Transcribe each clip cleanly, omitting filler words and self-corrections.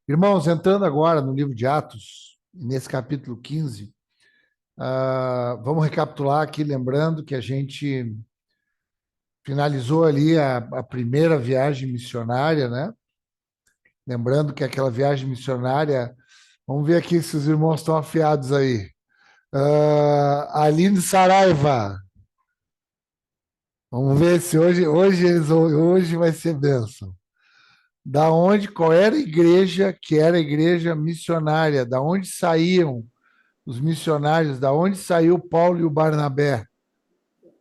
Irmãos, entrando agora no livro de Atos, nesse capítulo 15, vamos recapitular aqui, lembrando que a gente finalizou ali a primeira viagem missionária, né? Lembrando que aquela viagem missionária, vamos ver aqui se os irmãos estão afiados aí. Aline Saraiva, vamos ver se hoje vai ser bênção. Da onde, qual era a igreja que era a igreja missionária? Da onde saíam os missionários? Da onde saiu Paulo e o Barnabé?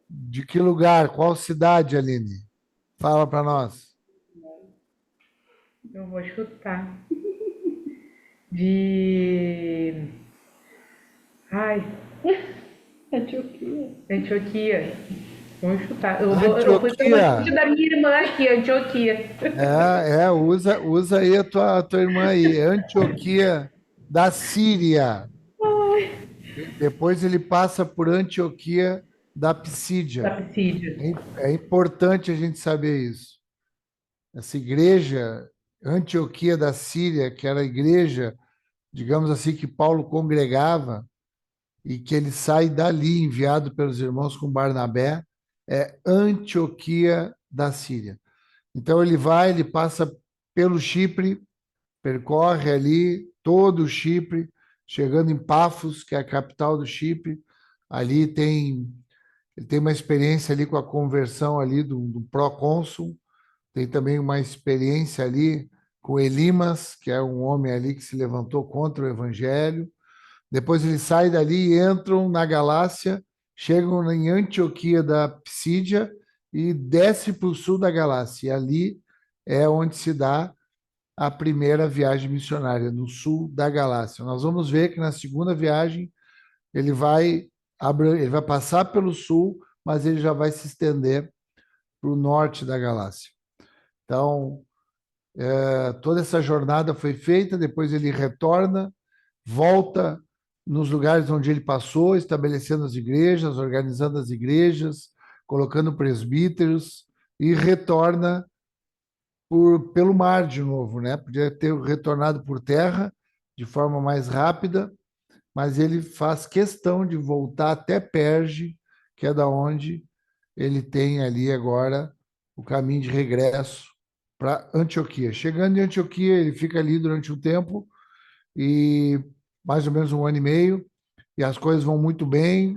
De que lugar? Qual cidade, Aline? Fala para nós. Eu vou chutar. De. Ai, Antioquia. Antioquia. Vamos chutar. Eu fui pelo Antioquia. chute da minha irmã aqui, Antioquia. Usa aí a tua irmã aí. Antioquia da Síria. Depois ele passa por Antioquia da Da Psídia. Psídia. É importante a gente saber isso. Essa igreja, Antioquia da Síria, que era a igreja, digamos assim, que Paulo congregava, e que ele sai dali, enviado pelos irmãos com Barnabé, é Antioquia da Síria. Então ele passa pelo Chipre, percorre ali todo o Chipre, chegando em Pafos, que é a capital do Chipre. Ali ele tem uma experiência ali com a conversão ali do procônsul, tem também uma experiência ali com Elimas, que é um homem ali que se levantou contra o evangelho. Depois ele sai dali e entram na Galácia, chegam em Antioquia da Psídia e desce para o sul da Galácia. E ali é onde se dá a primeira viagem missionária, no sul da Galácia. Nós vamos ver que na segunda viagem ele ele vai passar pelo sul, mas ele já vai se estender para o norte da Galácia. Então, toda essa jornada foi feita, depois ele retorna, volta nos lugares onde ele passou, estabelecendo as igrejas, organizando as igrejas, colocando presbíteros e retorna pelo mar de novo, né? Podia ter retornado por terra de forma mais rápida, mas ele faz questão de voltar até Perge, que é da onde ele tem ali agora o caminho de regresso para Antioquia. Chegando em Antioquia, ele fica ali durante um tempo, e mais ou menos um ano e meio, e as coisas vão muito bem,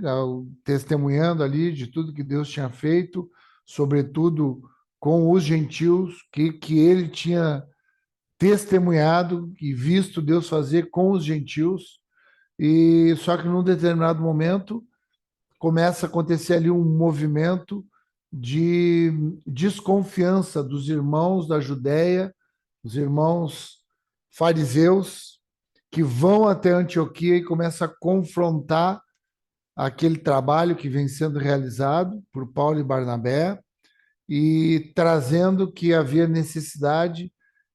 testemunhando ali de tudo que Deus tinha feito, sobretudo com os gentios, que ele tinha testemunhado e visto Deus fazer com os gentios, e só que num determinado momento começa a acontecer ali um movimento de desconfiança dos irmãos da Judéia, os irmãos fariseus, que vão até Antioquia e começam a confrontar aquele trabalho que vem sendo realizado por Paulo e Barnabé, e trazendo que havia necessidade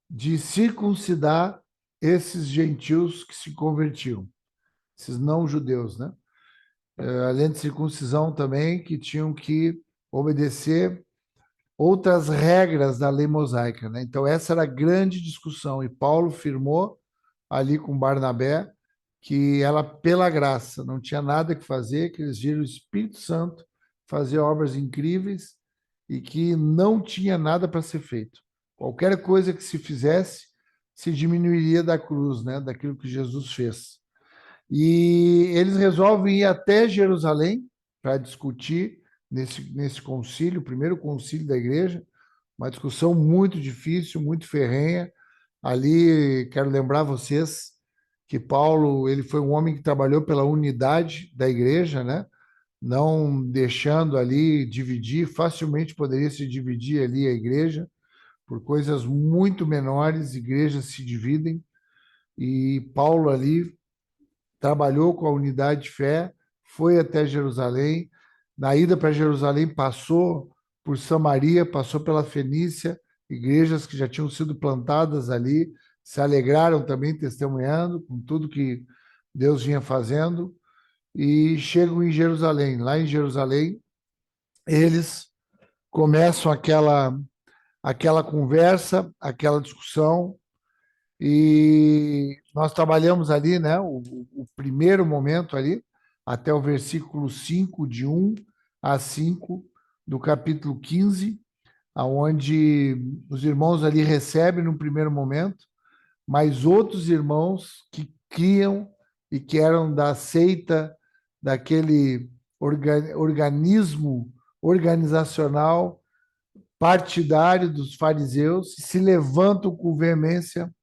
de circuncidar esses gentios que se convertiam, esses não-judeus, né? Além de circuncisão também, que tinham que obedecer outras regras da lei mosaica, né? Então, essa era a grande discussão, e Paulo firmou ali com Barnabé que ela, pela graça, não tinha nada que fazer, que eles viram o Espírito Santo fazer obras incríveis e que não tinha nada para ser feito. Qualquer coisa que se fizesse se diminuiria da cruz, né? Daquilo que Jesus fez. E eles resolvem ir até Jerusalém para discutir nesse concílio, o primeiro concílio da igreja, uma discussão muito difícil, muito ferrenha. Ali, quero lembrar vocês que Paulo, ele foi um homem que trabalhou pela unidade da igreja, né? Não deixando ali dividir, facilmente poderia se dividir ali a igreja, por coisas muito menores, igrejas se dividem, e Paulo ali trabalhou com a unidade de fé, foi até Jerusalém. Na ida para Jerusalém, passou por Samaria, passou pela Fenícia, igrejas que já tinham sido plantadas ali, se alegraram também testemunhando com tudo que Deus vinha fazendo, e chegam em Jerusalém. Lá em Jerusalém, eles começam aquela conversa, aquela discussão, E nós trabalhamos ali, né, o primeiro momento ali, até o versículo 5, de 1 a 5 do capítulo 15, aonde os irmãos ali recebem no primeiro momento, mas outros irmãos que criam e que eram da seita, daquele organismo organizacional partidário dos fariseus, se levantam com veemência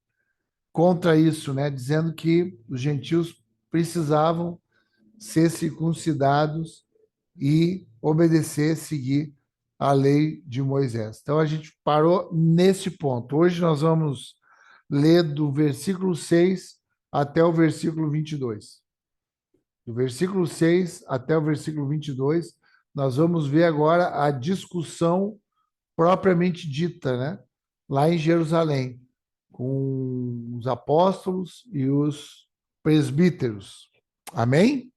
contra isso, né? Dizendo que os gentios precisavam ser circuncidados e obedecer, seguir a lei de Moisés. Então a gente parou nesse ponto. Hoje nós vamos ler do versículo 6 até o versículo 22. Do versículo 6 até o versículo 22, nós vamos ver agora a discussão propriamente dita, né? Lá em Jerusalém, com os apóstolos e os presbíteros. Amém?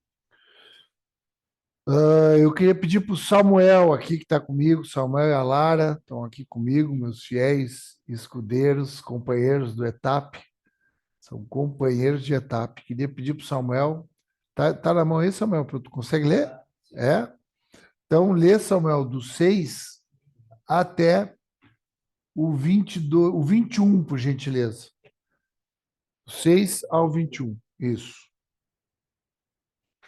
Eu queria pedir para o Samuel aqui, que está comigo, Samuel e a Lara estão aqui comigo, meus fiéis escudeiros, companheiros do ETAP, são companheiros de ETAP. Queria pedir para o Samuel, tá na mão aí, Samuel, tu consegue ler? É? Então, lê, Samuel, do 6 até o 22, o 21, por gentileza. 6 ao 21, isso.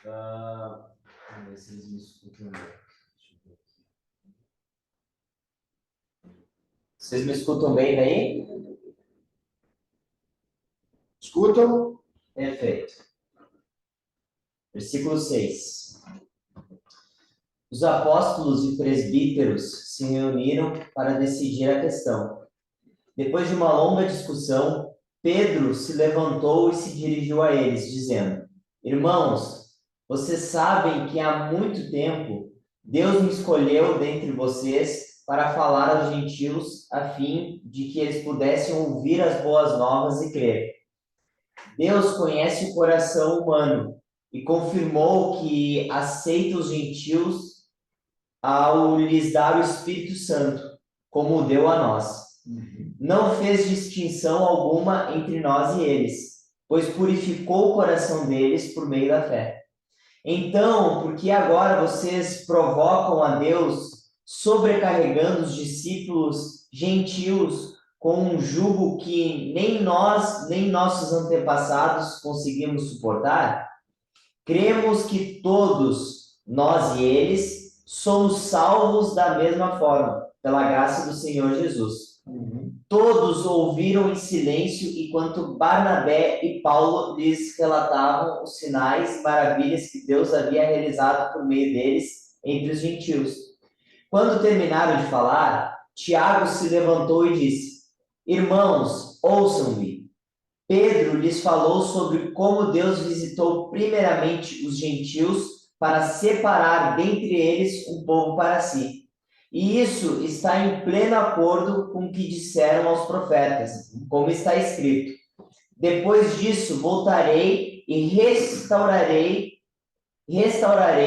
Vamos ver se eles me escutam bem. Vocês me escutam bem daí? Escutam? Perfeito. Versículo 6. Os apóstolos e presbíteros se reuniram para decidir a questão. Depois de uma longa discussão, Pedro se levantou e se dirigiu a eles, dizendo: Irmãos, vocês sabem que há muito tempo Deus me escolheu dentre vocês para falar aos gentios, a fim de que eles pudessem ouvir as boas novas e crer. Deus conhece o coração humano e confirmou que aceita os gentios ao lhes dar o Espírito Santo, como o deu a nós. Não fez distinção alguma entre nós e eles, pois purificou o coração deles por meio da fé. Então, por que agora vocês provocam a Deus, sobrecarregando os discípulos gentios com um jugo que nem nós, nem nossos antepassados conseguimos suportar? Cremos que todos, nós e eles, somos salvos da mesma forma, pela graça do Senhor Jesus. Todos ouviram em silêncio enquanto Barnabé e Paulo lhes relatavam os sinais e maravilhas que Deus havia realizado por meio deles entre os gentios. Quando terminaram de falar, Tiago se levantou e disse: Irmãos, ouçam-me. Pedro lhes falou sobre como Deus visitou primeiramente os gentios para separar dentre eles um povo para si. E isso está em pleno acordo com o que disseram aos profetas, como está escrito: Depois disso voltarei e restaurarei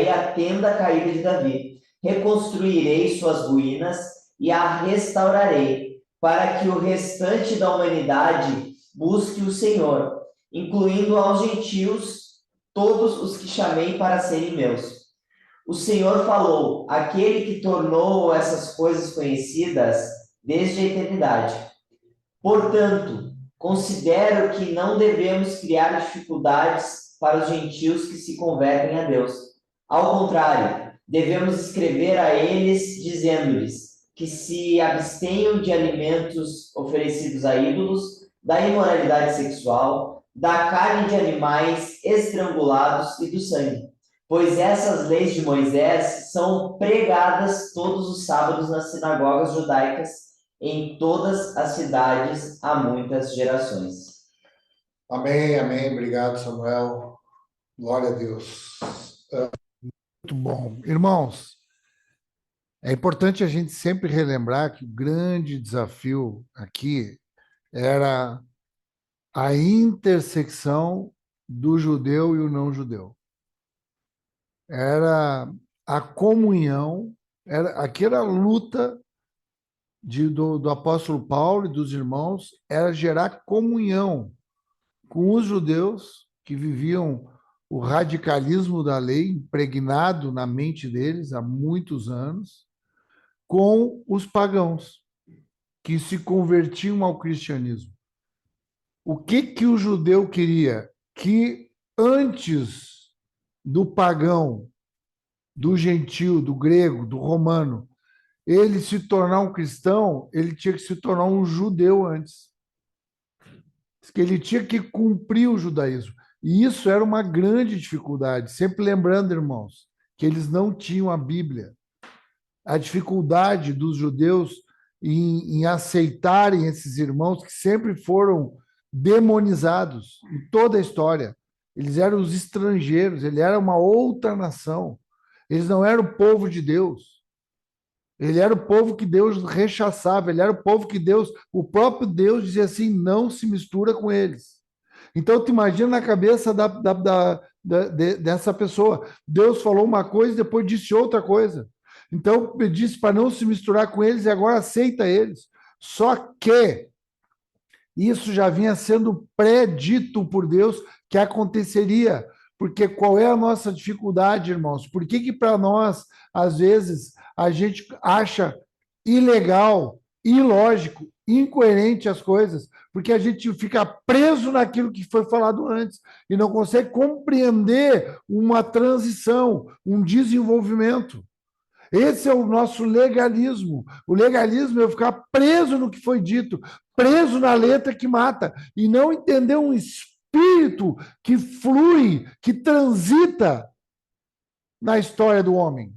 a tenda caída de Davi. Reconstruirei suas ruínas e a restaurarei, para que o restante da humanidade busque o Senhor, incluindo aos gentios todos os que chamei para serem meus. O Senhor falou, aquele que tornou essas coisas conhecidas desde a eternidade. Portanto, considero que não devemos criar dificuldades para os gentios que se convertem a Deus. Ao contrário, devemos escrever a eles, dizendo-lhes que se abstenham de alimentos oferecidos a ídolos, da imoralidade sexual, da carne de animais estrangulados e do sangue. Pois essas leis de Moisés são pregadas todos os sábados nas sinagogas judaicas em todas as cidades há muitas gerações. Amém, amém. Obrigado, Samuel. Glória a Deus. Muito bom. Irmãos, é importante a gente sempre relembrar que o grande desafio aqui era a intersecção do judeu e o não judeu. Era a comunhão, aqui era a luta do apóstolo Paulo e dos irmãos era gerar comunhão com os judeus que viviam o radicalismo da lei impregnado na mente deles há muitos anos, com os pagãos que se convertiam ao cristianismo. O que o judeu queria? Que antes do pagão, do gentil, do grego, do romano, ele se tornar um cristão, ele tinha que se tornar um judeu antes. Que ele tinha que cumprir o judaísmo. E isso era uma grande dificuldade. Sempre lembrando, irmãos, que eles não tinham a Bíblia. A dificuldade dos judeus em aceitarem esses irmãos que sempre foram demonizados em toda a história. Eles eram os estrangeiros, ele era uma outra nação. Eles não eram o povo de Deus. Ele era o povo que Deus rechaçava, ele era o povo que Deus, o próprio Deus dizia assim, não se mistura com eles. Então, tu imagina na cabeça dessa pessoa. Deus falou uma coisa e depois disse outra coisa. Então, ele disse para não se misturar com eles e agora aceita eles. Só que isso já vinha sendo predito por Deus que aconteceria. Porque qual é a nossa dificuldade, irmãos? Por que para nós, às vezes, a gente acha ilegal, ilógico, incoerente as coisas? Porque a gente fica preso naquilo que foi falado antes e não consegue compreender uma transição, um desenvolvimento. Esse é o nosso legalismo. O legalismo é eu ficar preso no que foi dito, preso na letra que mata, e não entender um espírito que flui, que transita na história do homem.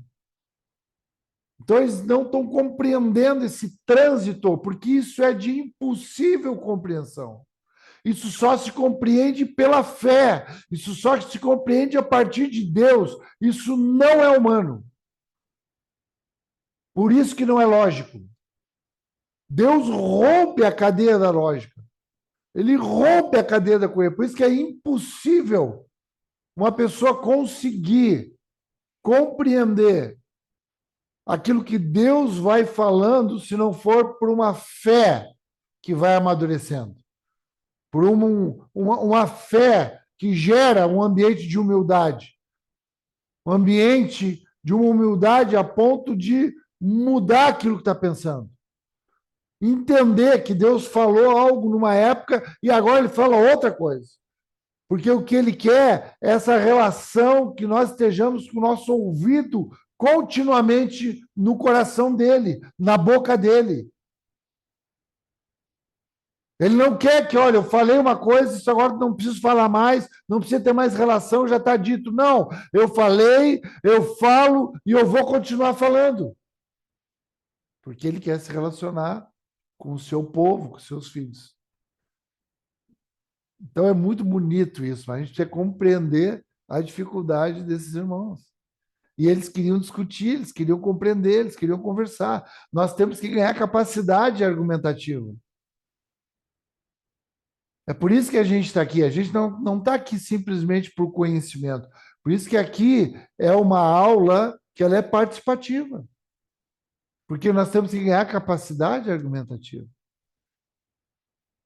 Então, eles não estão compreendendo esse trânsito, porque isso é de impossível compreensão. Isso só se compreende pela fé, isso só se compreende a partir de Deus. Isso não é humano. Por isso que não é lógico. Deus rompe a cadeia da lógica. Ele rompe a cadeia da coerência. Por isso que é impossível uma pessoa conseguir compreender aquilo que Deus vai falando se não for por uma fé que vai amadurecendo. Por uma fé que gera um ambiente de humildade. Um ambiente de uma humildade a ponto de mudar aquilo que está pensando. Entender que Deus falou algo numa época e agora ele fala outra coisa. Porque o que ele quer é essa relação que nós estejamos com o nosso ouvido continuamente no coração dele, na boca dele. Ele não quer que, olha, eu falei uma coisa, isso agora não preciso falar mais, não precisa ter mais relação, já está dito. Não, eu falei, eu falo e eu vou continuar falando. Porque ele quer se relacionar com o seu povo, com os seus filhos. Então é muito bonito isso, mas a gente precisa compreender a dificuldade desses irmãos. E eles queriam discutir, eles queriam compreender, eles queriam conversar. Nós temos que ganhar capacidade argumentativa. É por isso que a gente está aqui. A gente não está aqui simplesmente por conhecimento. Por isso que aqui é uma aula que ela é participativa. Porque nós temos que ganhar capacidade argumentativa.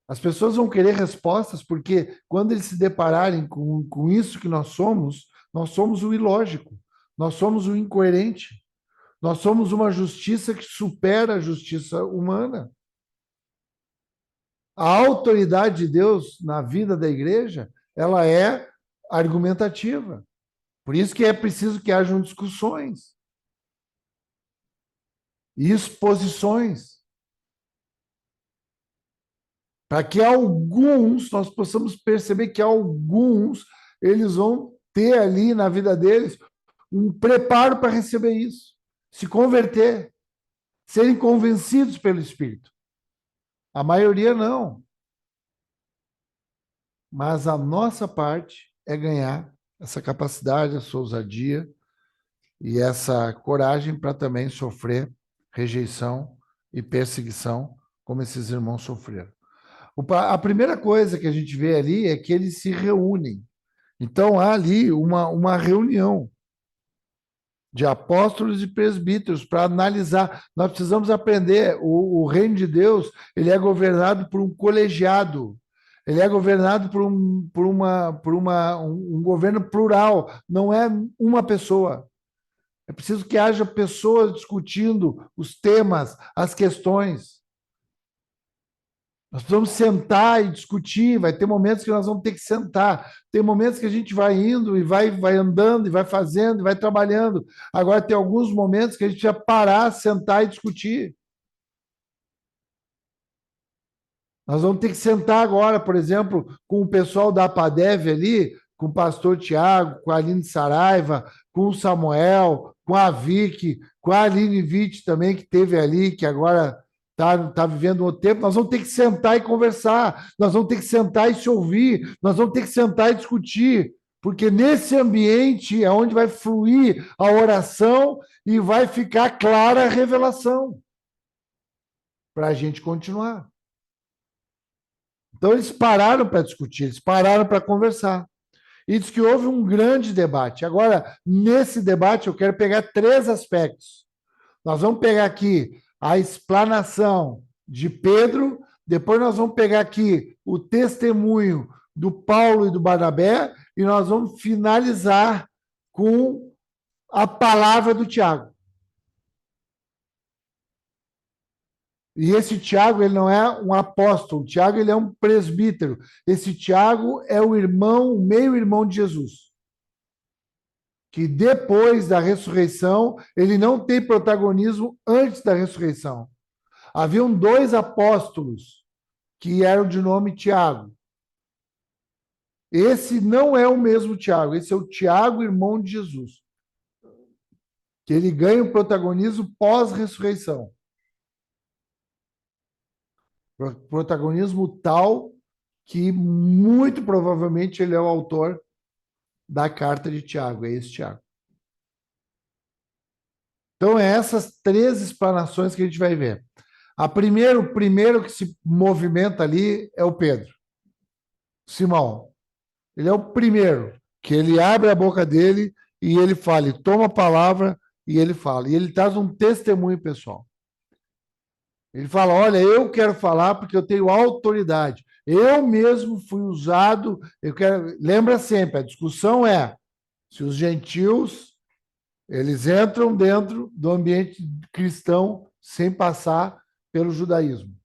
As pessoas vão querer respostas porque quando eles se depararem com isso que nós somos o ilógico, nós somos o incoerente, nós somos uma justiça que supera a justiça humana. A autoridade de Deus na vida da igreja, ela é argumentativa. Por isso que é preciso que hajam discussões e exposições. Para que alguns, nós possamos perceber que alguns, eles vão ter ali na vida deles um preparo para receber isso, se converter, serem convencidos pelo Espírito. A maioria não. Mas a nossa parte é ganhar essa capacidade, essa ousadia e essa coragem para também sofrer rejeição e perseguição, como esses irmãos sofreram. A primeira coisa que a gente vê ali é que eles se reúnem. Então, há ali uma reunião. de apóstolos e presbíteros para analisar. Nós precisamos aprender. O reino de Deus, ele é governado por um colegiado. Ele é governado por um governo plural. Não é uma pessoa. É preciso que haja pessoas discutindo os temas, as questões. Nós precisamos sentar e discutir. Vai ter momentos que nós vamos ter que sentar. Tem momentos que a gente vai indo e vai andando, e vai fazendo, e vai trabalhando. Agora, tem alguns momentos que a gente precisa parar, sentar e discutir. Nós vamos ter que sentar agora, por exemplo, com o pessoal da APADEV ali, com o pastor Tiago, com a Aline Saraiva, com o Samuel, com a Vicky, com a Aline Witt também, que teve ali, que agora está vivendo um outro tempo. Nós vamos ter que sentar e conversar, nós vamos ter que sentar e se ouvir, nós vamos ter que sentar e discutir, porque nesse ambiente é onde vai fluir a oração e vai ficar clara a revelação para a gente continuar. Então, eles pararam para discutir, eles pararam para conversar. E diz que houve um grande debate. Agora, nesse debate, eu quero pegar 3 aspectos. Nós vamos pegar aqui a explanação de Pedro, depois nós vamos pegar aqui o testemunho do Paulo e do Barnabé, e nós vamos finalizar com a palavra do Tiago. E esse Tiago, ele não é um apóstolo, o Tiago, ele é um presbítero. Esse Tiago é o irmão, o meio-irmão de Jesus. Que depois da ressurreição, ele não tem protagonismo antes da ressurreição. Haviam 2 apóstolos que eram de nome Tiago. Esse não é o mesmo Tiago, esse é o Tiago, irmão de Jesus. Que ele ganha o protagonismo pós-ressurreição. Protagonismo tal que muito provavelmente ele é o autor da carta de Tiago, é esse Tiago. Então, é essas 3 explanações que a gente vai ver. O primeiro que se movimenta ali é o Pedro, Simão. Ele é o primeiro, que ele abre a boca dele e ele fala, ele toma a palavra e ele fala. E ele traz um testemunho pessoal. Ele fala, olha, eu quero falar porque eu tenho autoridade. Eu mesmo fui usado, eu quero... Lembra sempre, a discussão é se os gentios, eles entram dentro do ambiente cristão sem passar pelo judaísmo.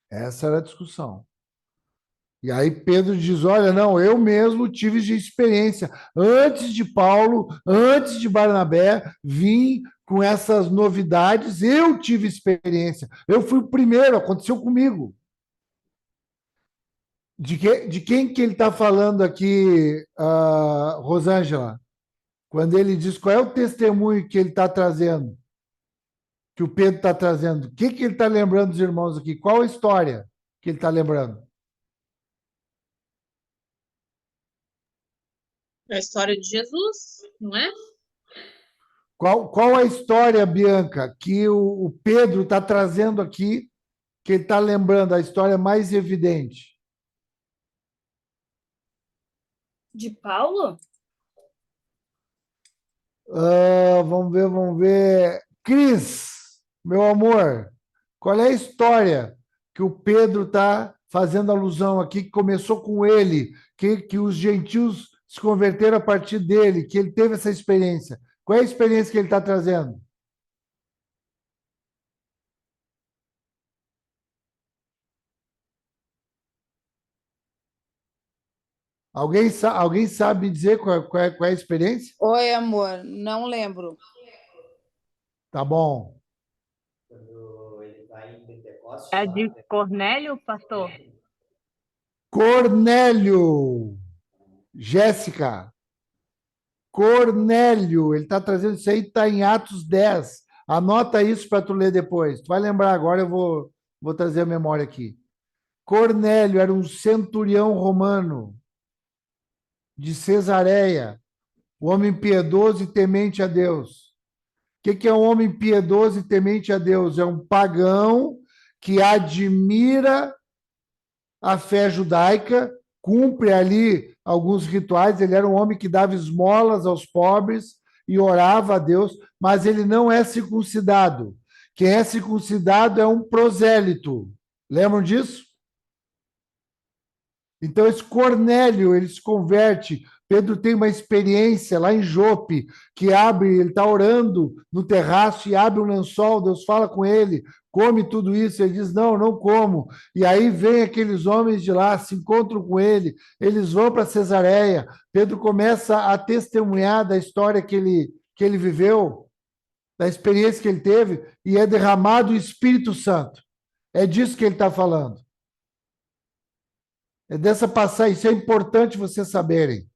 Essa era a discussão. E aí Pedro diz, olha, não, eu mesmo tive de experiência. Antes de Paulo, antes de Barnabé, vim com essas novidades, eu tive experiência. Eu fui o primeiro, aconteceu comigo. De quem que ele está falando aqui, Rosângela? Quando ele diz qual é o testemunho que ele está trazendo, que o Pedro está trazendo, o que ele está lembrando dos irmãos aqui? Qual a história que ele está lembrando? É a história de Jesus, não é? Qual a história, Bianca, que o Pedro está trazendo aqui, que ele está lembrando, a história mais evidente? De Paulo? Vamos ver. Cris, meu amor, qual é a história que o Pedro está fazendo alusão aqui, que começou com ele, que os gentios se converteram a partir dele, que ele teve essa experiência? Qual é a experiência que ele está trazendo? Alguém sabe dizer qual é a experiência? Oi, amor, não lembro. Tá bom. Quando ele vai em Pentecostes, É lá, de Cornélio, pastor? Cornélio. Jéssica. Cornélio. Ele está trazendo isso aí, está em Atos 10. Anota isso para tu ler depois. Tu vai lembrar agora, eu vou trazer a memória aqui. Cornélio era um centurião romano de Cesareia, o homem piedoso e temente a Deus. O que é um homem piedoso e temente a Deus? É um pagão que admira a fé judaica, cumpre ali alguns rituais, ele era um homem que dava esmolas aos pobres e orava a Deus, mas ele não é circuncidado. Quem é circuncidado é um prosélito. Lembram disso? Então, esse Cornélio, ele se converte. Pedro tem uma experiência lá em Jope, que abre, ele está orando no terraço e abre um lençol, Deus fala com ele, come tudo isso, ele diz, não, não como. E aí vem aqueles homens de lá, se encontram com ele, eles vão para Cesareia, Pedro começa a testemunhar da história que ele viveu, da experiência que ele teve, e é derramado o Espírito Santo. É disso que ele está falando. É dessa passagem, isso é importante vocês saberem.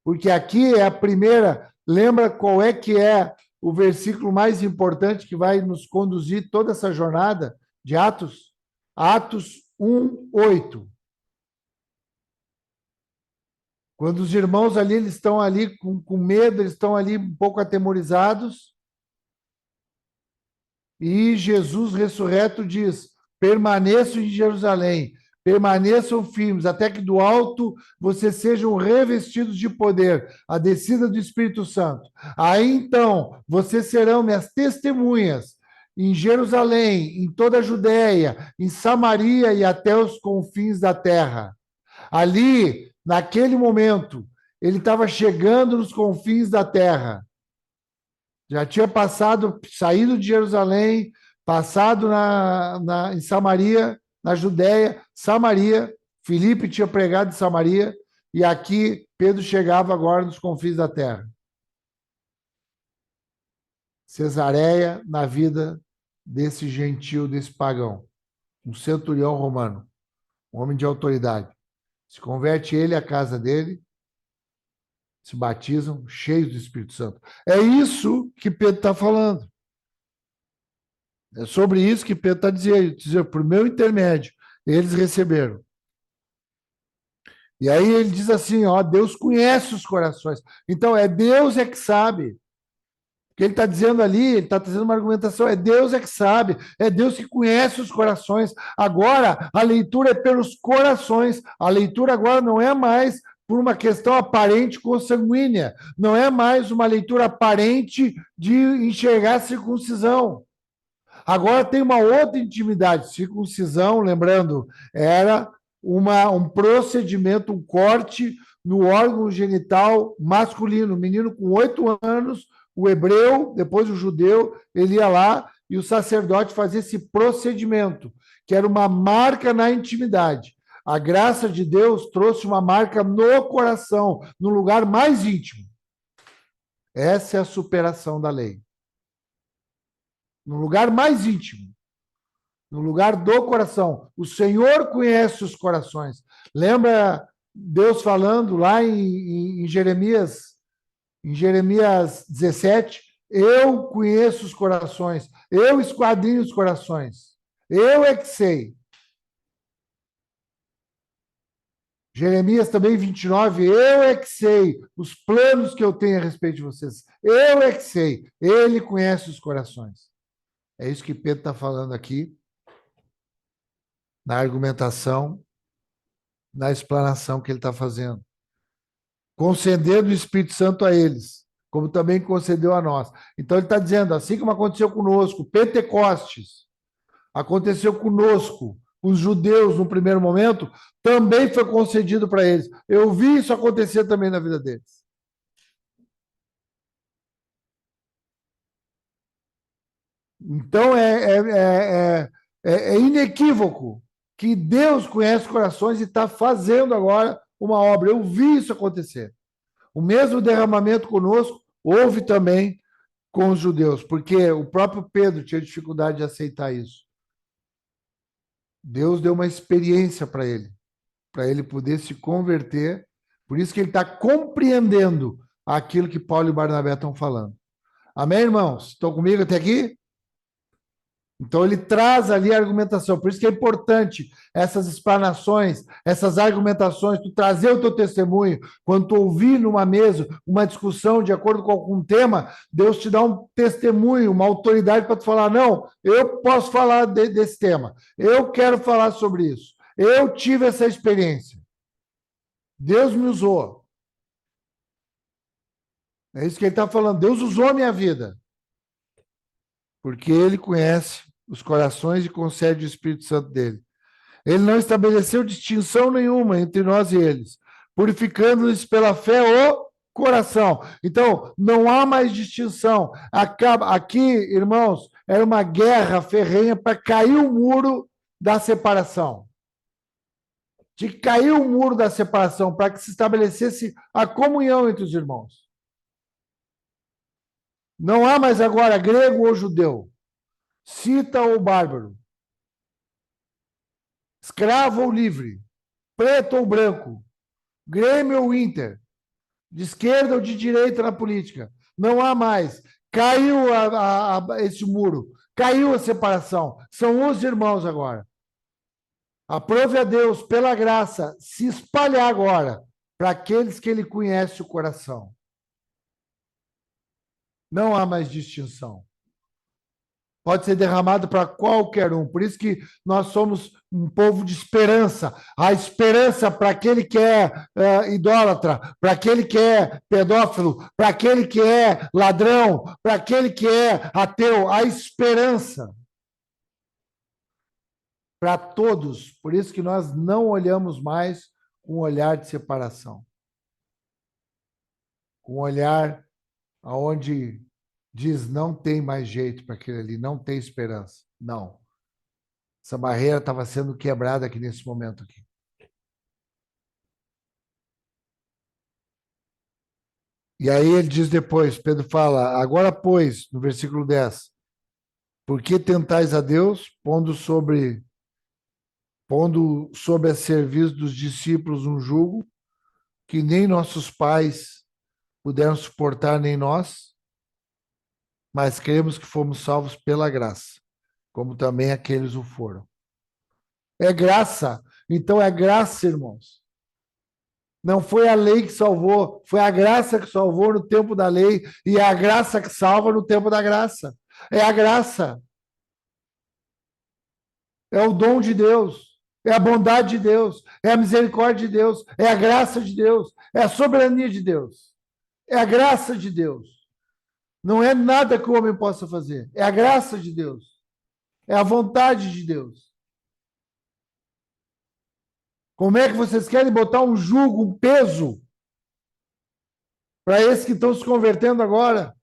Porque aqui é a primeira, lembra qual é que é o versículo mais importante que vai nos conduzir toda essa jornada de Atos? Atos 1:8. Quando os irmãos ali, eles estão ali com medo, eles estão ali um pouco atemorizados, e Jesus ressurreto diz, permaneçam em Jerusalém, permaneçam firmes, até que do alto vocês sejam revestidos de poder, a descida do Espírito Santo. Aí então, vocês serão minhas testemunhas em Jerusalém, em toda a Judéia, em Samaria e até os confins da terra. Ali, naquele momento, ele estava chegando nos confins da terra. Já tinha passado, saído de Jerusalém, passado em Samaria, na Judéia, Samaria, Filipe tinha pregado em Samaria, e aqui Pedro chegava agora nos confins da terra. Cesareia na vida desse gentil, desse pagão, um centurião romano, um homem de autoridade. Se converte ele à casa dele, se batizam, cheios do Espírito Santo. É isso que Pedro está falando. É sobre isso que Pedro está dizendo, por meu intermédio, eles receberam. E aí ele diz assim, ó, Deus conhece os corações. Então, Deus é que sabe. O que ele está dizendo ali, ele está trazendo uma argumentação, Deus é que sabe, é Deus que conhece os corações. Agora, a leitura é pelos corações. A leitura agora não é mais por uma questão aparente consanguínea, não é mais uma leitura aparente de enxergar a circuncisão. Agora tem uma outra intimidade. Circuncisão, lembrando, era um procedimento, um corte no órgão genital masculino. O menino com 8 anos, o hebreu, depois o judeu, ele ia lá e o sacerdote fazia esse procedimento, que era uma marca na intimidade. A graça de Deus trouxe uma marca no coração, no lugar mais íntimo. Essa é a superação da lei. No lugar mais íntimo, no lugar do coração. O Senhor conhece os corações. Lembra Deus falando lá em Jeremias 17? Eu conheço os corações, eu esquadrinho os corações, eu é que sei. Jeremias também 29, eu é que sei os planos que eu tenho a respeito de vocês. Eu é que sei, ele conhece os corações. É isso que Pedro está falando aqui, na argumentação, na explanação que ele está fazendo. Concedendo o Espírito Santo a eles, como também concedeu a nós. Então ele está dizendo, assim como aconteceu conosco, Pentecostes, aconteceu conosco, os judeus no primeiro momento, também foi concedido para eles. Eu vi isso acontecer também na vida deles. Então, é inequívoco que Deus conhece corações e está fazendo agora uma obra. Eu vi isso acontecer. O mesmo derramamento conosco houve também com os judeus, porque o próprio Pedro tinha dificuldade de aceitar isso. Deus deu uma experiência para ele poder se converter. Por isso que ele está compreendendo aquilo que Paulo e Barnabé estão falando. Amém, irmãos? Estão comigo até aqui? Então, ele traz ali a argumentação. Por isso que é importante essas explanações, essas argumentações, tu trazer o teu testemunho. Quando tu ouvir numa mesa uma discussão de acordo com algum tema, Deus te dá um testemunho, uma autoridade para tu falar, não, eu posso falar desse tema. Eu quero falar sobre isso. Eu tive essa experiência. Deus me usou. É isso que ele está falando. Deus usou a minha vida. Porque ele conhece os corações e concede o Espírito Santo dele. Ele não estabeleceu distinção nenhuma entre nós e eles, purificando-lhes pela fé o coração. Então, não há mais distinção. Aqui, irmãos, era uma guerra ferrenha para cair o muro da separação. De cair o muro da separação, para que se estabelecesse a comunhão entre os irmãos. Não há mais agora grego ou judeu, cita ou bárbaro, escravo ou livre, preto ou branco, Grêmio ou Inter, de esquerda ou de direita na política. Não há mais. Caiu esse muro, caiu a separação. São os irmãos agora. Aprove a Deus, pela graça, se espalhar agora para aqueles que ele conhece o coração. Não há mais distinção. Pode ser derramado para qualquer um. Por isso que nós somos um povo de esperança. A esperança para aquele que é idólatra, para aquele que é pedófilo, para aquele que é ladrão, para aquele que é ateu. A esperança para todos. Por isso que nós não olhamos mais com um olhar de separação. Com um olhar onde diz não tem mais jeito para aquele ali, não tem esperança. Não. Essa barreira estava sendo quebrada aqui nesse momento aqui. E aí ele diz depois, Pedro fala, agora pois, no versículo 10, por que tentais a Deus, pondo sobre a serviço dos discípulos um jugo que nem nossos pais puderam suportar, nem nós, mas cremos que fomos salvos pela graça, como também aqueles o foram. É graça. Então é graça, irmãos. Não foi a lei que salvou, foi a graça que salvou no tempo da lei e é a graça que salva no tempo da graça. É a graça. É o dom de Deus. É a bondade de Deus. É a misericórdia de Deus. É a graça de Deus. É a soberania de Deus. É a graça de Deus. Não é nada que o homem possa fazer. É a graça de Deus. É a vontade de Deus. Como é que vocês querem botar um jugo, um peso para esses que estão se convertendo agora?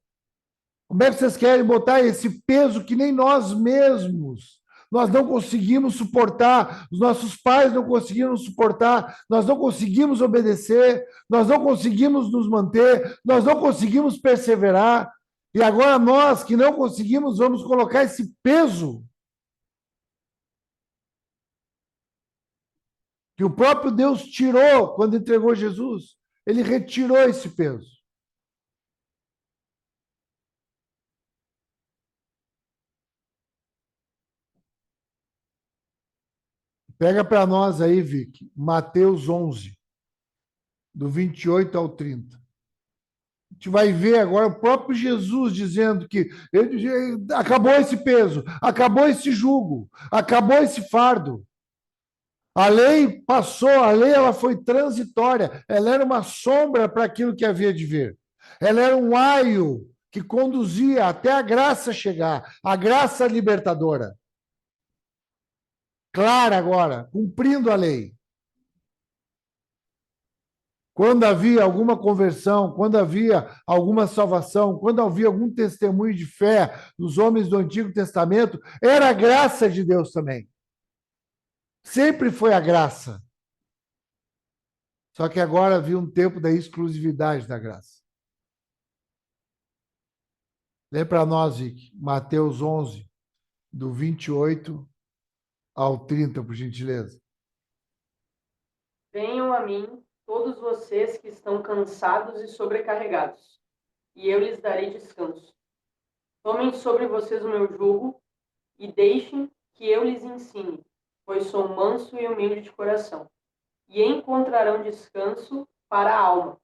Como é que vocês querem botar esse peso que nem nós mesmos, nós não conseguimos suportar, os nossos pais não conseguiram suportar, nós não conseguimos obedecer, nós não conseguimos nos manter, nós não conseguimos perseverar, e agora nós que não conseguimos vamos colocar esse peso que o próprio Deus tirou quando entregou Jesus. Ele retirou esse peso. Pega para nós aí, Vicky, Mateus 11, do 28 ao 30. A gente vai ver agora o próprio Jesus dizendo que acabou esse peso, acabou esse jugo, acabou esse fardo. A lei passou, a lei ela foi transitória, ela era uma sombra para aquilo que havia de vir. Ela era um aio que conduzia até a graça chegar, a graça libertadora. Clara agora, cumprindo a lei. Quando havia alguma conversão, quando havia alguma salvação, quando havia algum testemunho de fé dos homens do Antigo Testamento, era a graça de Deus também. Sempre foi a graça. Só que agora havia um tempo da exclusividade da graça. Lê para nós, Vicky, Mateus 11, do 28 ao 30, por gentileza. Venham a mim todos vocês que estão cansados e sobrecarregados, e eu lhes darei descanso. Tomem sobre vocês o meu jugo e deixem que eu lhes ensine, pois sou manso e humilde de coração, e encontrarão descanso para a alma.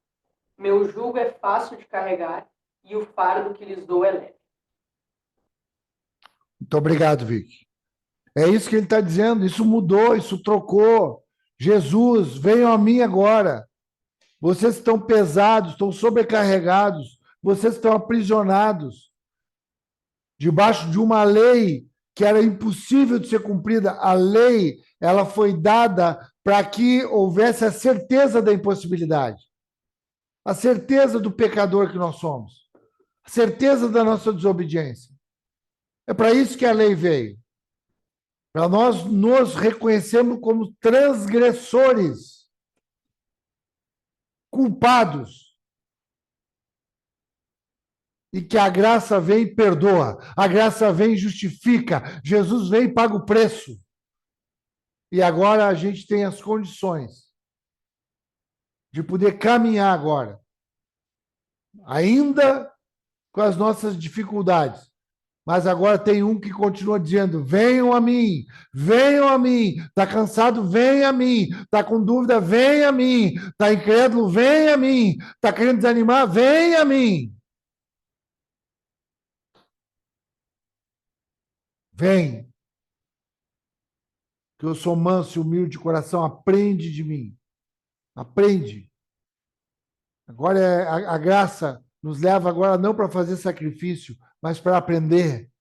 Meu jugo é fácil de carregar e o fardo que lhes dou é leve. Muito obrigado, Vicky. É isso que ele está dizendo, isso mudou, isso trocou. Jesus, venham a mim agora. Vocês estão pesados, estão sobrecarregados, vocês estão aprisionados debaixo de uma lei que era impossível de ser cumprida. A lei, ela foi dada para que houvesse a certeza da impossibilidade, a certeza do pecador que nós somos, a certeza da nossa desobediência. É para isso que a lei veio, para nós nos reconhecermos como transgressores, culpados, e que a graça vem e perdoa, a graça vem e justifica, Jesus vem e paga o preço. E agora a gente tem as condições de poder caminhar agora, ainda com as nossas dificuldades, mas agora tem um que continua dizendo: venham a mim, venham a mim. Está cansado? Vem a mim. Está com dúvida? Vem a mim. Está incrédulo? Vem a mim. Está querendo desanimar? Vem a mim. Vem. Que eu sou manso e humilde de coração, aprende de mim. Aprende. Agora a graça nos leva agora não para fazer sacrifício, mas para aprender,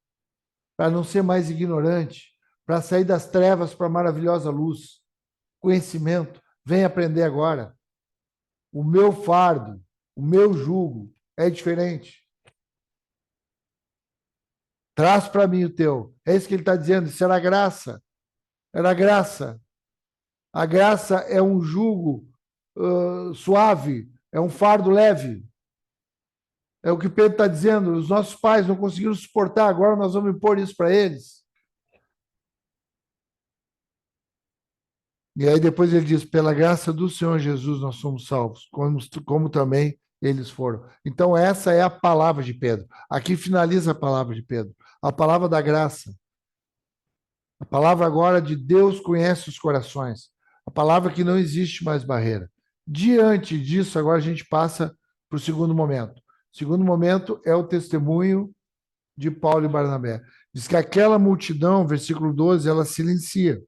para não ser mais ignorante, para sair das trevas para a maravilhosa luz. Conhecimento. Vem aprender agora. O meu fardo, o meu jugo é diferente. Traz para mim o teu. É isso que ele está dizendo. Isso era graça. Era graça. A graça é um jugo suave, é um fardo leve. É o que Pedro está dizendo. Os nossos pais não conseguiram suportar, agora nós vamos impor isso para eles. E aí depois ele diz: pela graça do Senhor Jesus nós somos salvos, como também eles foram. Então essa é a palavra de Pedro. Aqui finaliza a palavra de Pedro. A palavra da graça. A palavra agora de Deus conhece os corações. A palavra que não existe mais barreira. Diante disso, agora a gente passa para o segundo momento. O segundo momento é o testemunho de Paulo e Barnabé. Diz que aquela multidão, versículo 12, ela silencia.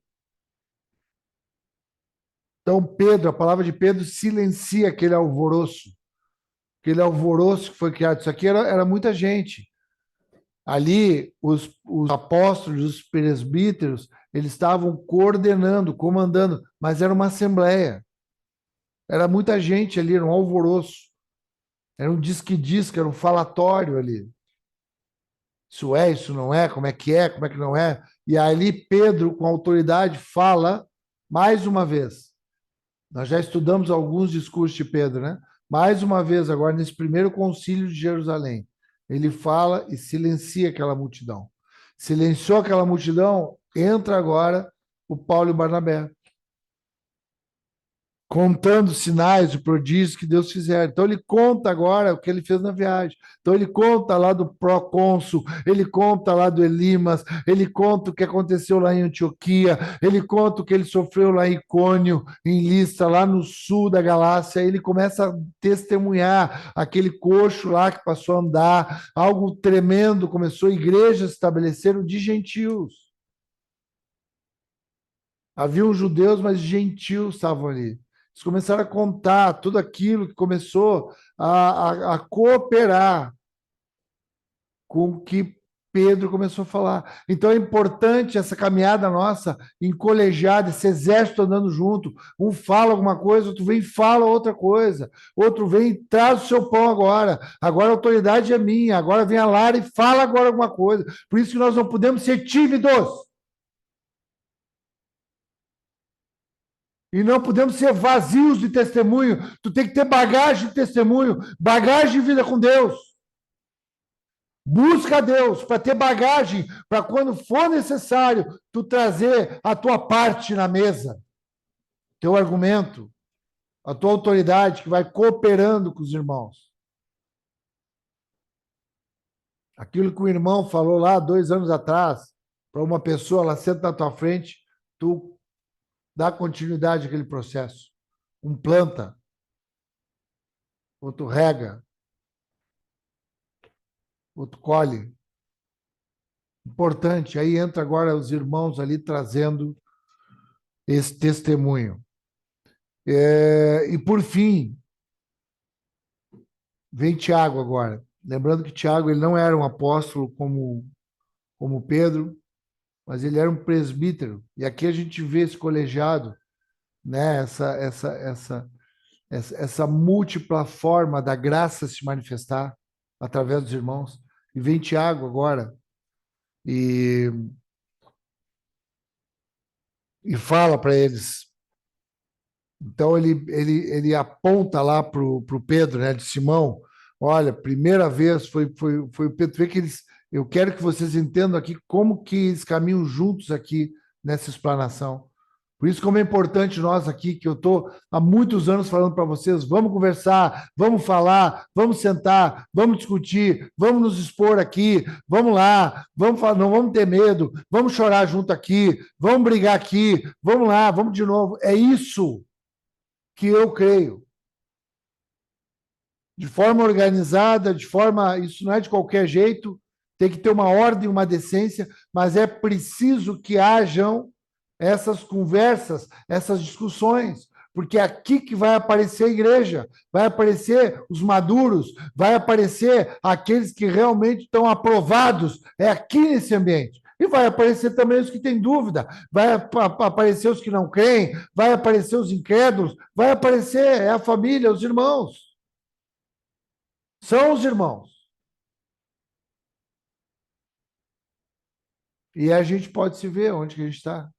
Então, Pedro, a palavra de Pedro silencia aquele alvoroço que foi criado. Isso aqui era muita gente. Ali, os apóstolos, os presbíteros, eles estavam coordenando, comandando, mas era uma assembleia. Era muita gente ali, era um alvoroço. Era um disque-disque, era um falatório ali. Isso é, isso não é, como é que não é. E ali Pedro, com autoridade, fala mais uma vez. Nós já estudamos alguns discursos de Pedro, né? Mais uma vez, agora, nesse primeiro concílio de Jerusalém, ele fala e silencia aquela multidão. Silenciou aquela multidão, entra agora o Paulo e o Barnabé, contando sinais, o prodígio que Deus fizer. Então ele conta agora o que ele fez na viagem. Então ele conta lá do procônsul, ele conta lá do Elimas, ele conta o que aconteceu lá em Antioquia, ele conta o que ele sofreu lá em Icônio, em Listra, lá no sul da Galácia. Ele começa a testemunhar aquele coxo lá que passou a andar, algo tremendo, começou igrejas se estabeleceram de gentios. Haviam judeus, mas gentios estavam ali. Eles começaram a contar tudo aquilo que começou a cooperar com o que Pedro começou a falar. Então é importante essa caminhada nossa em colegiado, esse exército andando junto. Um fala alguma coisa, outro vem e fala outra coisa. Outro vem e traz o seu pão agora. Agora a autoridade é minha. Agora vem a Lara e fala agora alguma coisa. Por isso que nós não podemos ser tímidos. E não podemos ser vazios de testemunho. Tu tem que ter bagagem de testemunho, bagagem de vida com Deus. Busca a Deus para ter bagagem, para quando for necessário, tu trazer a tua parte na mesa, teu argumento, a tua autoridade que vai cooperando com os irmãos. Aquilo que o irmão falou lá 2 anos atrás, para uma pessoa, ela senta na tua frente, tu dá continuidade àquele processo. Um planta, outro rega, outro colhe. Importante. Aí entra agora os irmãos ali trazendo esse testemunho. E por fim, Vem Tiago agora. Lembrando que Tiago ele não era um apóstolo como Pedro, mas ele era um presbítero. E aqui a gente vê esse colegiado, né? Essa múltipla forma da graça se manifestar através dos irmãos. E vem Tiago agora e fala para eles. Então ele aponta lá para o Pedro, né, de Simão, olha, primeira vez foi o Pedro, vê que eu quero que vocês entendam aqui como que eles caminham juntos aqui nessa explanação. Por isso como é importante nós aqui, que eu estou há muitos anos falando para vocês, vamos conversar, vamos falar, vamos sentar, vamos discutir, vamos nos expor aqui, vamos lá, vamos falar, não vamos ter medo, vamos chorar junto aqui, vamos brigar aqui, vamos lá, vamos de novo. É isso que eu creio. De forma organizada, isso não é de qualquer jeito, tem que ter uma ordem, uma decência, mas é preciso que hajam essas conversas, essas discussões, porque é aqui que vai aparecer a igreja, vai aparecer os maduros, vai aparecer aqueles que realmente estão aprovados, é aqui nesse ambiente. E vai aparecer também os que têm dúvida, vai aparecer os que não creem, vai aparecer os incrédulos, vai aparecer a família, os irmãos. São os irmãos. E a gente pode se ver onde que a gente está.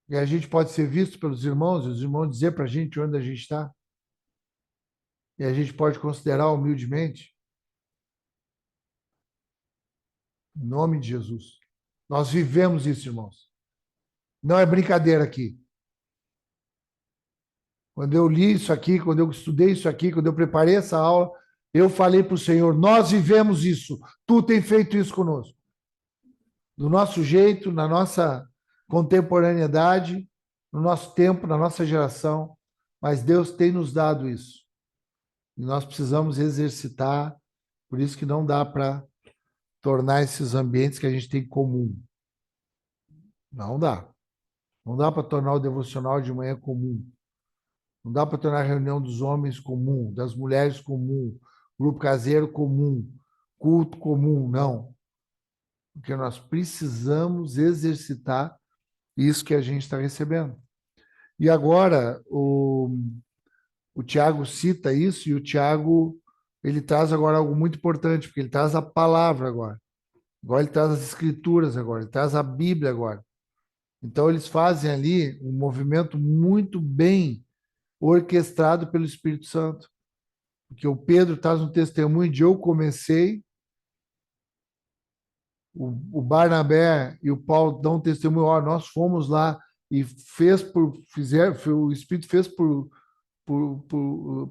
E a gente pode ser visto pelos irmãos, e os irmãos dizer para a gente onde a gente está. E a gente pode considerar humildemente. Em nome de Jesus. Nós vivemos isso, irmãos. Não é brincadeira aqui. Quando eu li isso aqui, quando eu estudei isso aqui, quando eu preparei essa aula, eu falei para o Senhor, nós vivemos isso. Tu tem feito isso conosco. Do nosso jeito, na nossa contemporaneidade, no nosso tempo, na nossa geração, mas Deus tem nos dado isso. E nós precisamos exercitar, por isso que não dá para tornar esses ambientes que a gente tem comum. Não dá. Não dá para tornar o devocional de manhã comum. Não dá para tornar a reunião dos homens comum, das mulheres comum, grupo caseiro comum, culto comum, não. Porque nós precisamos exercitar isso que a gente está recebendo. E agora, o Tiago cita isso, e o Tiago ele traz agora algo muito importante, porque ele traz a palavra agora. Agora ele traz as escrituras agora, ele traz a Bíblia agora. Então eles fazem ali um movimento muito bem orquestrado pelo Espírito Santo. Porque o Pedro traz um testemunho de eu comecei, o Barnabé e o Paulo dão um testemunho, ó, nós fomos lá e o Espírito fez por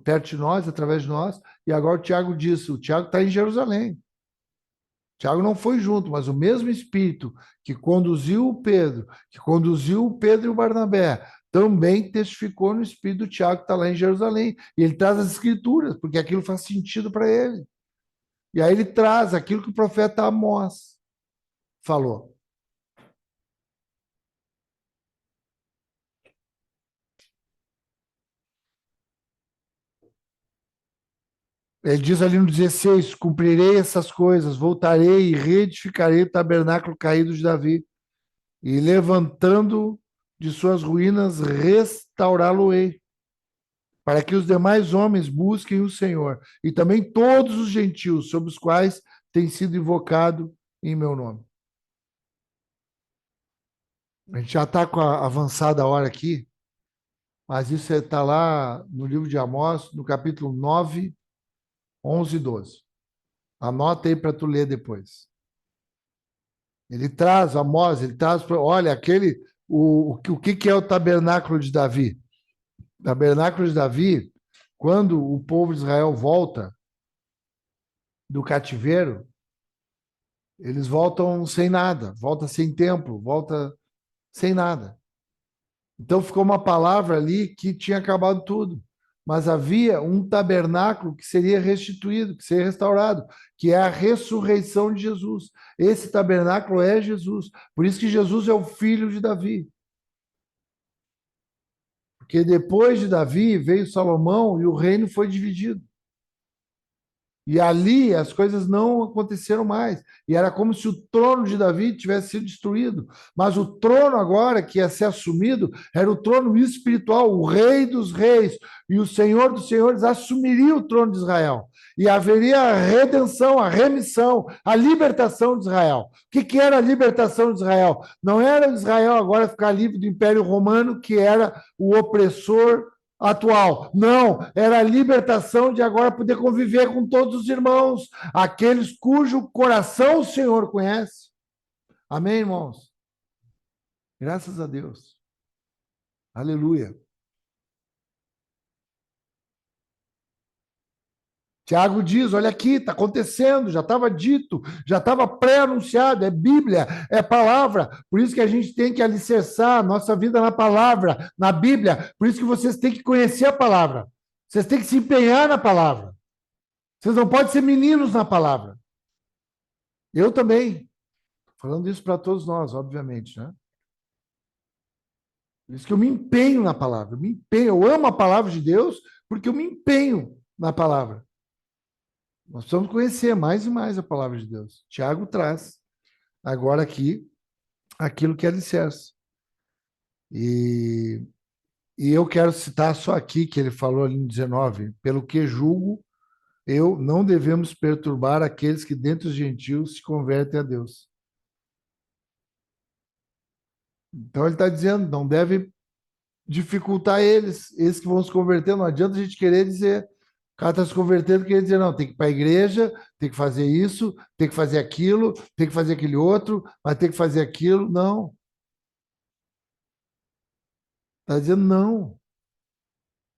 perto de nós, através de nós, e agora o Tiago disse, o Tiago está em Jerusalém. O Tiago não foi junto, mas o mesmo Espírito que conduziu o Pedro e o Barnabé, também testificou no Espírito do Tiago que está lá em Jerusalém. E ele traz as Escrituras, porque aquilo faz sentido para ele. E aí ele traz aquilo que o profeta Amós falou. Ele diz ali no 16, cumprirei essas coisas, voltarei e reedificarei o tabernáculo caído de Davi, e levantando de suas ruínas, restaurá-lo-ei, para que os demais homens busquem o Senhor, e também todos os gentios sobre os quais tem sido invocado em meu nome. A gente já está com a avançada hora aqui, mas isso está lá no livro de Amós, no capítulo 9, 11 e 12. Anota aí para tu ler depois. Ele traz, Amós, olha, o que é o tabernáculo de Davi? O tabernáculo de Davi, quando o povo de Israel volta do cativeiro, eles voltam sem nada, volta sem templo, volta sem nada. Então ficou uma palavra ali que tinha acabado tudo. Mas havia um tabernáculo que seria restituído, que seria restaurado, que é a ressurreição de Jesus. Esse tabernáculo é Jesus. Por isso que Jesus é o filho de Davi. Porque depois de Davi veio Salomão e o reino foi dividido. E ali as coisas não aconteceram mais. E era como se o trono de Davi tivesse sido destruído. Mas o trono agora que ia ser assumido era o trono espiritual, o rei dos reis e o senhor dos senhores assumiria o trono de Israel. E haveria a redenção, a remissão, a libertação de Israel. O que era a libertação de Israel? Não era Israel agora ficar livre do Império Romano, que era o opressor atual. Não, era a libertação de agora poder conviver com todos os irmãos, aqueles cujo coração o Senhor conhece. Amém, irmãos? Graças a Deus. Aleluia. Tiago diz, olha aqui, está acontecendo, já estava dito, já estava pré-anunciado, é Bíblia, é palavra, por isso que a gente tem que alicerçar a nossa vida na palavra, na Bíblia, por isso que vocês têm que conhecer a palavra, vocês têm que se empenhar na palavra, vocês não podem ser meninos na palavra. Eu também, falando isso para todos nós, obviamente, né? Por isso que eu me empenho na palavra, eu me empenho, eu amo a palavra de Deus, porque eu me empenho na palavra. Nós precisamos conhecer mais e mais a palavra de Deus. Tiago traz agora aqui aquilo que é alicerce. E eu quero citar só aqui que ele falou ali em 19, pelo que julgo, não devemos perturbar aqueles que dentre os gentios se convertem a Deus. Então ele está dizendo, não deve dificultar eles que vão se converter, não adianta a gente querer dizer, o cara está se convertendo, quer dizer, não, tem que ir para a igreja, tem que fazer isso, tem que fazer aquilo, tem que fazer aquele outro, vai ter que fazer aquilo. Não. Está dizendo não.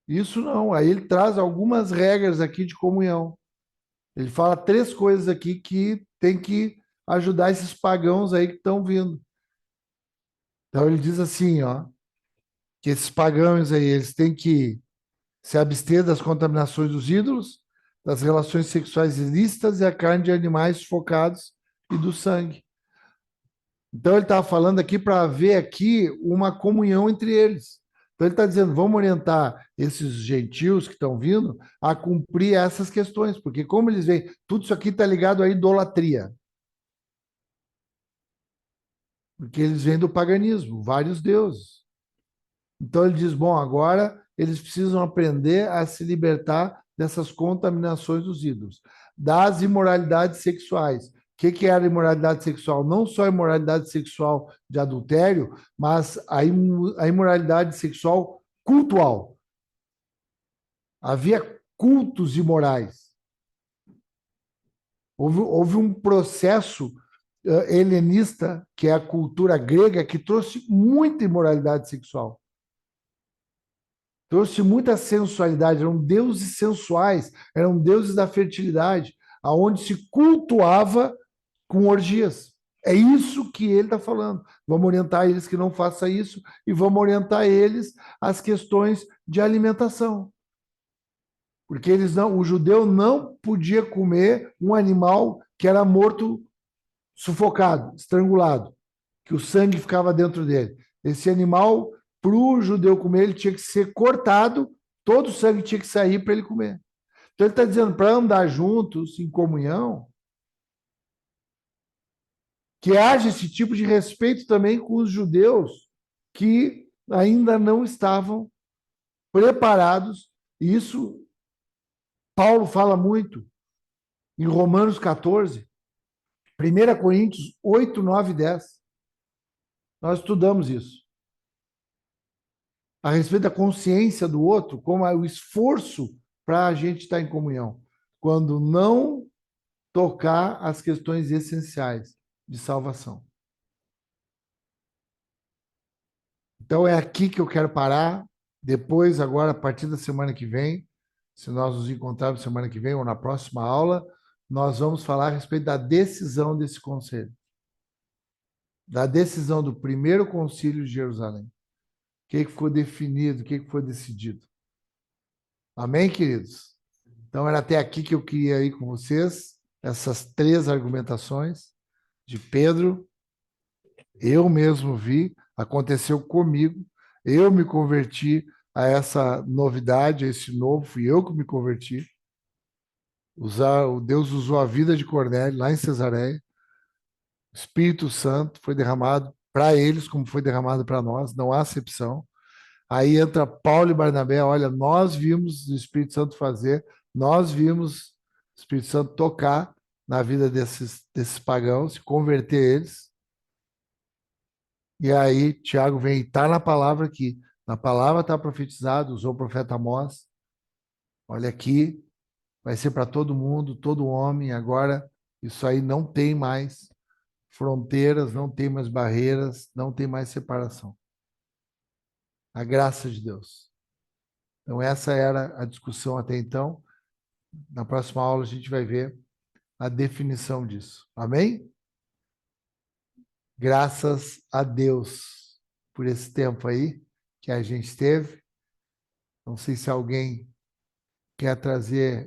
Isso não. Aí ele traz algumas regras aqui de comunhão. Ele fala 3 coisas aqui que tem que ajudar esses pagãos aí que estão vindo. Então ele diz assim, ó, que esses pagãos aí, eles têm que se abster das contaminações dos ídolos, das relações sexuais ilícitas e a carne de animais sufocados e do sangue. Então ele estava falando aqui para haver aqui uma comunhão entre eles. Então ele está dizendo, vamos orientar esses gentios que estão vindo a cumprir essas questões, porque como eles veem, tudo isso aqui está ligado à idolatria. Porque eles vêm do paganismo, vários deuses. Então ele diz, bom, agora eles precisam aprender a se libertar dessas contaminações dos ídolos, das imoralidades sexuais. O que era imoralidade sexual? Não só a imoralidade sexual de adultério, mas a imoralidade sexual cultual. Havia cultos imorais. Houve um processo helenista, que é a cultura grega, que trouxe muita imoralidade sexual. Trouxe muita sensualidade, eram deuses sensuais, eram deuses da fertilidade, aonde se cultuava com orgias. É isso que ele está falando. Vamos orientar eles que não façam isso e vamos orientar eles às questões de alimentação. Porque o judeu não podia comer um animal que era morto, sufocado, estrangulado, que o sangue ficava dentro dele. Esse animal, para o judeu comer, ele tinha que ser cortado, todo o sangue tinha que sair para ele comer. Então ele está dizendo, para andar juntos, em comunhão, que haja esse tipo de respeito também com os judeus que ainda não estavam preparados. E isso Paulo fala muito em Romanos 14, 1 Coríntios 8, 9 e 10. Nós estudamos isso. A respeito da consciência do outro, como é o esforço para a gente estar em comunhão. Quando não tocar as questões essenciais de salvação. Então é aqui que eu quero parar. Depois, agora, a partir da semana que vem, se nós nos encontrarmos semana que vem ou na próxima aula, nós vamos falar a respeito da decisão desse conselho. Da decisão do primeiro concílio de Jerusalém. O que foi definido, o que foi decidido. Amém, queridos? Então, era até aqui que eu queria ir com vocês, essas 3 argumentações de Pedro. Eu mesmo vi, aconteceu comigo, eu me converti a essa novidade, a esse novo, fui eu que me converti. O Deus usou a vida de Cornélio lá em Cesareia. O Espírito Santo foi derramado para eles, como foi derramado para nós, não há acepção. Aí entra Paulo e Barnabé, olha, nós vimos o Espírito Santo fazer, nós vimos o Espírito Santo tocar na vida desses pagãos, converter eles. E aí Tiago vem, está na palavra aqui, na palavra está profetizado, usou o profeta Amós. Olha aqui, vai ser para todo mundo, todo homem. Agora, isso aí não tem mais fronteiras, não tem mais barreiras, não tem mais separação. A graça de Deus. Então, essa era a discussão até então. Na próxima aula, a gente vai ver a definição disso. Amém? Graças a Deus por esse tempo aí que a gente teve. Não sei se alguém quer trazer